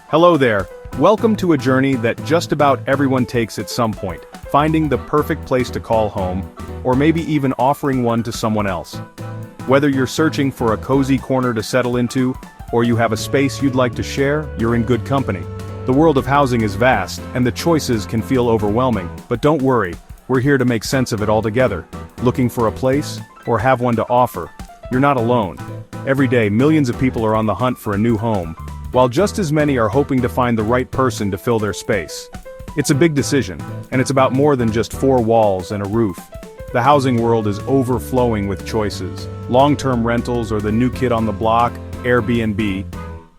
Hello there. Welcome to a journey that just about everyone takes at some point, finding the perfect place to call home, or maybe even offering one to someone else. Whether you're searching for a cozy corner to settle into, or you have a space you'd like to share, you're in good company. The world of housing is vast, and the choices can feel overwhelming, but don't worry, we're here to make sense of it all together. Looking for a place, or have one to offer? You're not alone. Every day, millions of people are on the hunt for a new home, while just as many are hoping to find the right person to fill their space. It's a big decision, and it's about more than just four walls and a roof. The housing world is overflowing with choices. Long-term rentals or the new kid on the block, Airbnb.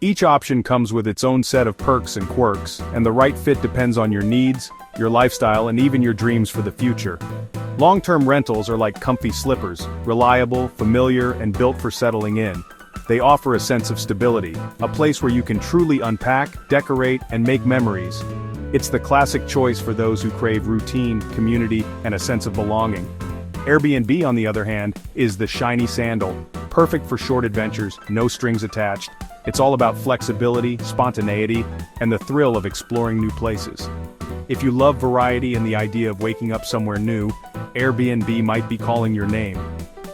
Each option comes with its own set of perks and quirks, and the right fit depends on your needs, your lifestyle, and even your dreams for the future. Long-term rentals are like comfy slippers, reliable, familiar, and built for settling in. They offer a sense of stability, a place where you can truly unpack, decorate, and make memories. It's the classic choice for those who crave routine, community, and a sense of belonging. Airbnb, on the other hand, is the shiny sandal, perfect for short adventures, no strings attached. It's all about flexibility, spontaneity, and the thrill of exploring new places. If you love variety and the idea of waking up somewhere new, Airbnb might be calling your name.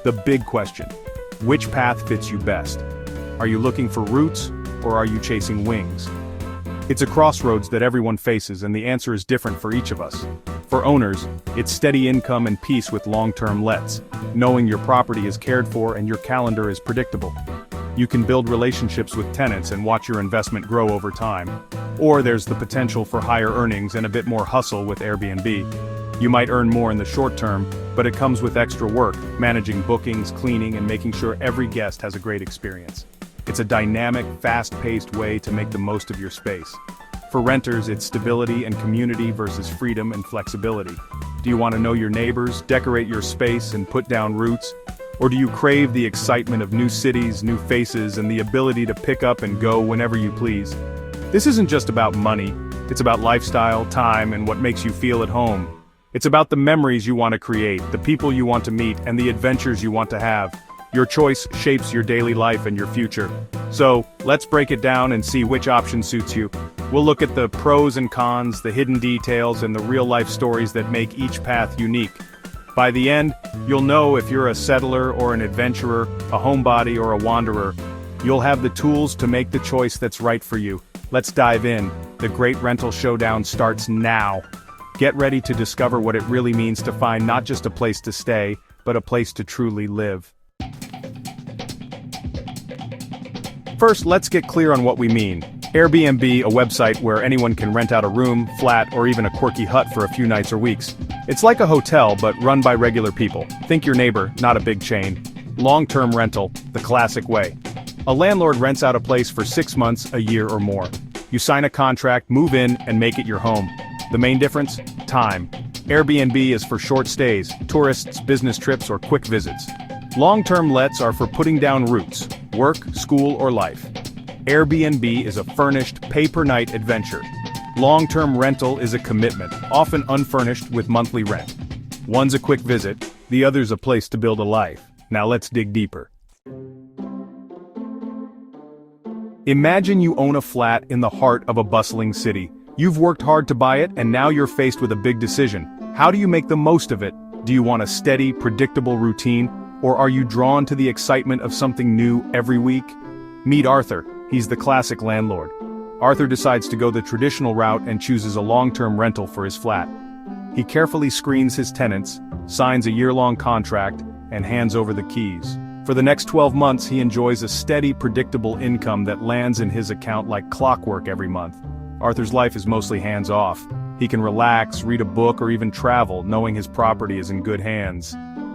The big question: which path fits you best? Are you looking for roots, or are you chasing wings? It's a crossroads that everyone faces, and the answer is different for each of us. For owners, it's steady income and peace with long-term lets, knowing your property is cared for and your calendar is predictable. You can build relationships with tenants and watch your investment grow over time. Or there's the potential for higher earnings and a bit more hustle with Airbnb. You might earn more in the short term, but it comes with extra work, managing bookings, cleaning, and making sure every guest has a great experience. It's a dynamic, fast-paced way to make the most of your space. For renters, it's stability and community versus freedom and flexibility. Do you want to know your neighbors, decorate your space, and put down roots? Or do you crave the excitement of new cities, new faces, and the ability to pick up and go whenever you please? This isn't just about money, it's about lifestyle, time, and what makes you feel at home. It's about the memories you want to create, the people you want to meet, and the adventures you want to have. Your choice shapes your daily life and your future. So, let's break it down and see which option suits you. We'll look at the pros and cons, the hidden details, and the real-life stories that make each path unique. By the end, you'll know if you're a settler or an adventurer, a homebody or a wanderer. You'll have the tools to make the choice that's right for you. Let's dive in. The Great Rental Showdown starts now. Get ready to discover what it really means to find not just a place to stay, but a place to truly live. First, let's get clear on what we mean. Airbnb, a website where anyone can rent out a room, flat, or even a quirky hut for a few nights or weeks. It's like a hotel, but run by regular people. Think your neighbor, not a big chain. Long-term rental, the classic way. A landlord rents out a place for 6 months, a year, or more. You sign a contract, move in, and make it your home. The main difference? Time. Airbnb is for short stays, tourists, business trips, or quick visits. Long-term lets are for putting down roots, work, school, or life. Airbnb is a furnished, pay-per-night adventure. Long-term rental is a commitment, often unfurnished with monthly rent. One's a quick visit, the other's a place to build a life. Now let's dig deeper. Imagine you own a flat in the heart of a bustling city. You've worked hard to buy it, and now you're faced with a big decision. How do you make the most of it? Do you want a steady, predictable routine, or are you drawn to the excitement of something new every week? Meet Arthur. He's the classic landlord. Arthur decides to go the traditional route and chooses a long-term rental for his flat. He carefully screens his tenants, signs a year-long contract, and hands over the keys. For the next 12 months, he enjoys a steady, predictable income that lands in his account like clockwork every month. Arthur's life is mostly hands-off. He can relax, read a book, or even travel, knowing his property is in good hands.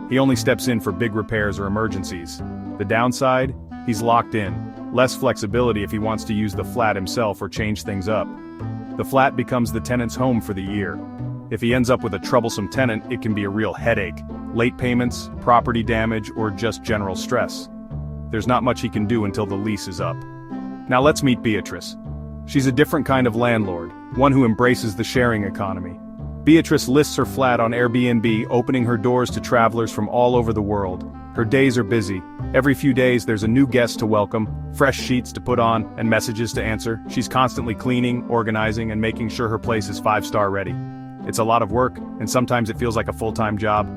He only steps in for big repairs or emergencies. The downside? He's locked in. Less flexibility if he wants to use the flat himself or change things up. The flat becomes the tenant's home for the year. If he ends up with a troublesome tenant, it can be a real headache. Late payments, property damage, or just general stress. There's not much he can do until the lease is up. Now let's meet Beatrice. She's a different kind of landlord, one who embraces the sharing economy. Beatrice lists her flat on Airbnb, opening her doors to travelers from all over the world. Her days are busy. Every few days there's a new guest to welcome, fresh sheets to put on, and messages to answer. She's constantly cleaning, organizing, and making sure her place is 5-star ready. It's a lot of work, and sometimes it feels like a full-time job.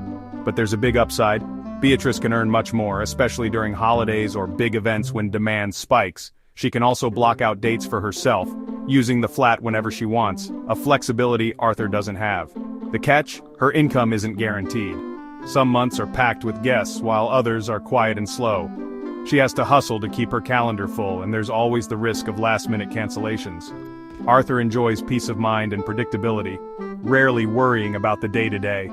But there's a big upside. Beatrice can earn much more, especially during holidays or big events when demand spikes. She can also block out dates for herself, using the flat whenever she wants, a flexibility Arthur doesn't have. The catch? Her income isn't guaranteed. Some months are packed with guests, while others are quiet and slow. She has to hustle to keep her calendar full, and there's always the risk of last-minute cancellations. Arthur enjoys peace of mind and predictability, rarely worrying about the day-to-day.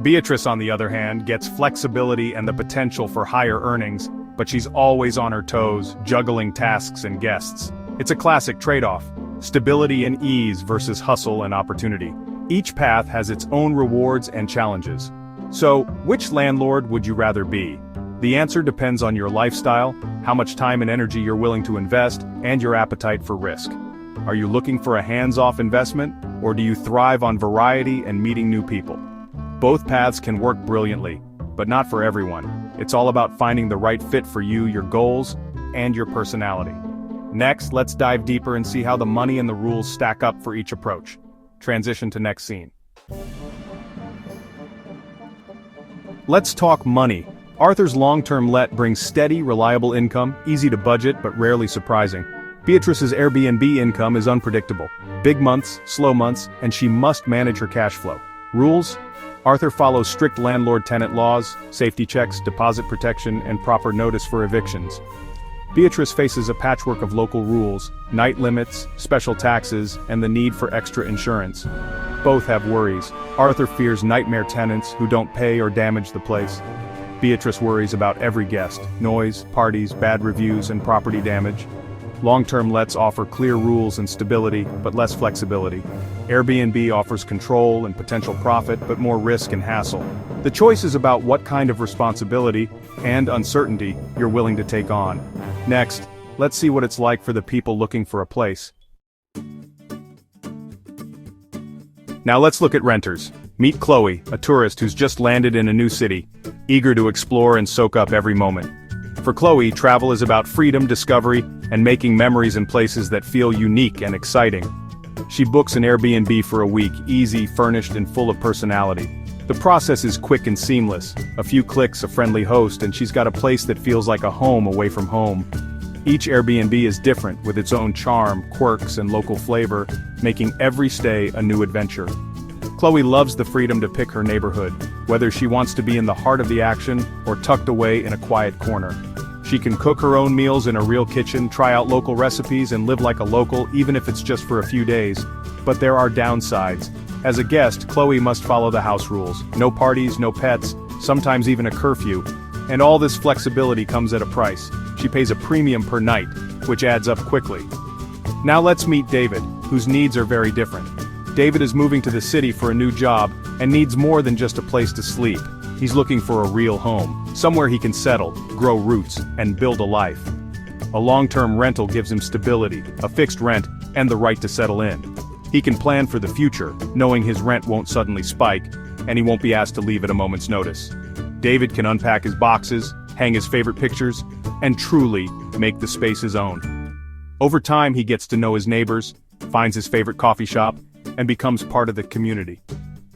Beatrice, on the other hand, gets flexibility and the potential for higher earnings, but she's always on her toes, juggling tasks and guests. It's a classic trade-off: stability and ease versus hustle and opportunity. Each path has its own rewards and challenges. So, which landlord would you rather be? The answer depends on your lifestyle, how much time and energy you're willing to invest, and your appetite for risk. Are you looking for a hands-off investment, or do you thrive on variety and meeting new people? Both paths can work brilliantly, but not for everyone. It's all about finding the right fit for you, your goals, and your personality. Next, let's dive deeper and see how the money and the rules stack up for each approach. Transition to next scene. Let's talk money. Arthur's long-term let brings steady, reliable income, easy to budget but rarely surprising. Beatrice's Airbnb income is unpredictable. Big months, slow months, and she must manage her cash flow. Rules? Arthur follows strict landlord-tenant laws, safety checks, deposit protection, and proper notice for evictions. Beatrice faces a patchwork of local rules, night limits, special taxes, and the need for extra insurance. Both have worries. Arthur fears nightmare tenants who don't pay or damage the place. Beatrice worries about every guest: noise, parties, bad reviews, and property damage. Long-term lets offer clear rules and stability, but less flexibility. Airbnb offers control and potential profit, but more risk and hassle. The choice is about what kind of responsibility and uncertainty you're willing to take on. Next, let's see what it's like for the people looking for a place. Now let's look at renters. Meet Chloe, a tourist who's just landed in a new city, eager to explore and soak up every moment. For Chloe, travel is about freedom, discovery, and making memories in places that feel unique and exciting. She books an Airbnb for a week, easy, furnished, and full of personality. The process is quick and seamless. A few clicks, a friendly host, and she's got a place that feels like a home away from home. Each Airbnb is different, with its own charm, quirks, and local flavor, making every stay a new adventure. Chloe loves the freedom to pick her neighborhood, whether she wants to be in the heart of the action or tucked away in a quiet corner. She can cook her own meals in a real kitchen, try out local recipes, and live like a local, even if it's just for a few days. But there are downsides. As a guest, Chloe must follow the house rules. No parties, no pets, sometimes even a curfew. And all this flexibility comes at a price. She pays a premium per night, which adds up quickly. Now let's meet David, whose needs are very different. David is moving to the city for a new job, and needs more than just a place to sleep. He's looking for a real home, somewhere he can settle, grow roots, and build a life. A long-term rental gives him stability, a fixed rent, and the right to settle in. He can plan for the future, knowing his rent won't suddenly spike, and he won't be asked to leave at a moment's notice. David can unpack his boxes, hang his favorite pictures, and truly make the space his own. Over time, he gets to know his neighbors, finds his favorite coffee shop, and becomes part of the community.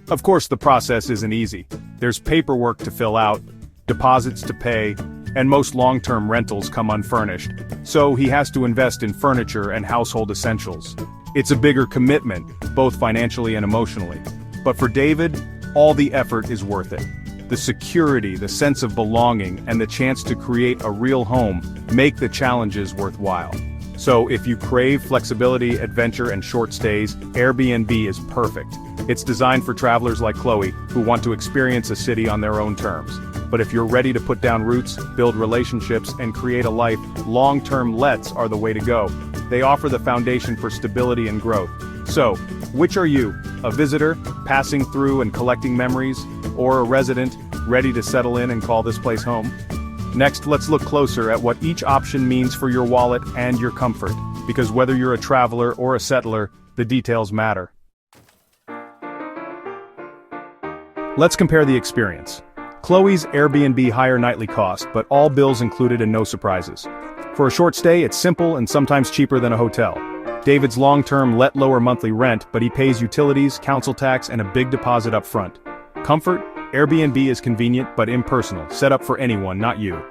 Of course, the process isn't easy. There's paperwork to fill out, deposits to pay, and most long-term rentals come unfurnished, so he has to invest in furniture and household essentials. It's a bigger commitment, both financially and emotionally. But for David, all the effort is worth it. The security, the sense of belonging, and the chance to create a real home make the challenges worthwhile. So if you crave flexibility, adventure, and short stays, Airbnb is perfect. It's designed for travelers like Chloe, who want to experience a city on their own terms. But if you're ready to put down roots, build relationships, and create a life, long-term lets are the way to go. They offer the foundation for stability and growth. So, which are you? A visitor, passing through and collecting memories, or a resident, ready to settle in and call this place home? Next, let's look closer at what each option means for your wallet and your comfort, because whether you're a traveler or a settler, the details matter. Let's compare the experience. Chloe's Airbnb higher nightly cost, but all bills included and no surprises. For a short stay, it's simple and sometimes cheaper than a hotel. David's long-term let lower monthly rent, but he pays utilities, council tax, and a big deposit up front. Comfort, Airbnb is convenient but impersonal, set up for anyone, not you.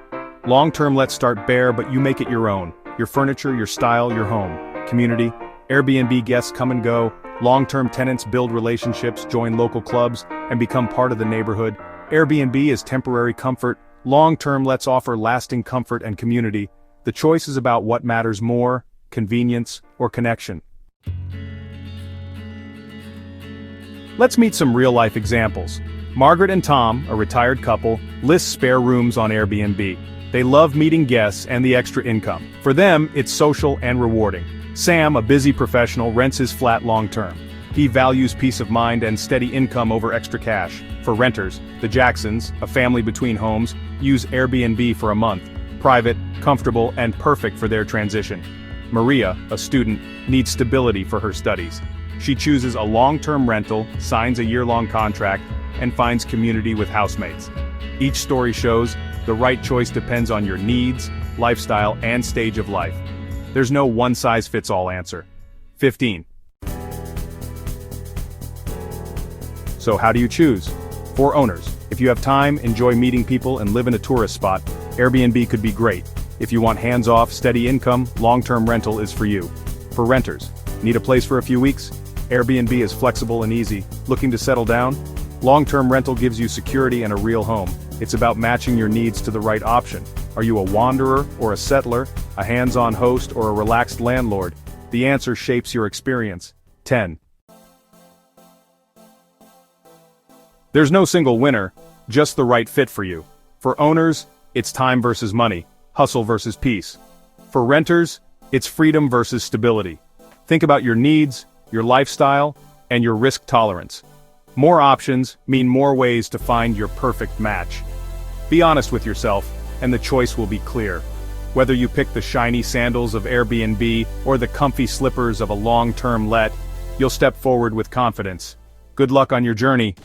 Long-term lets start bare, but you make it your own. Your furniture, your style, your home. Community, Airbnb guests come and go. Long-term tenants build relationships, join local clubs, and become part of the neighborhood. Airbnb is temporary comfort. Long-term lets offer lasting comfort and community. The choice is about what matters more, convenience or connection. Let's meet some real-life examples. Margaret and Tom, a retired couple, list spare rooms on Airbnb. They love meeting guests and the extra income. For them, it's social and rewarding. Sam, a busy professional, rents his flat long-term. He values peace of mind and steady income over extra cash. For renters, the Jacksons, a family between homes, use Airbnb for a month. Private, comfortable, and perfect for their transition. Maria, a student, needs stability for her studies. She chooses a long-term rental, signs a year-long contract, and finds community with housemates. Each story shows the right choice depends on your needs, lifestyle, and stage of life. There's no one-size-fits-all answer. 15. So how do you choose? For owners, if you have time, enjoy meeting people, and live in a tourist spot, Airbnb could be great. If you want hands-off, steady income, long-term rental is for you. For renters, need a place for a few weeks? Airbnb is flexible and easy. Looking to settle down? Long-term rental gives you security and a real home. It's about matching your needs to the right option. Are you a wanderer or a settler, a hands-on host or a relaxed landlord? The answer shapes your experience. 10. There's no single winner, just the right fit for you. For owners, it's time versus money, hustle versus peace. For renters, it's freedom versus stability. Think about your needs, your lifestyle, and your risk tolerance. More options mean more ways to find your perfect match. Be honest with yourself, and the choice will be clear. Whether you pick the shiny sandals of Airbnb or the comfy slippers of a long-term let, you'll step forward with confidence. Good luck on your journey.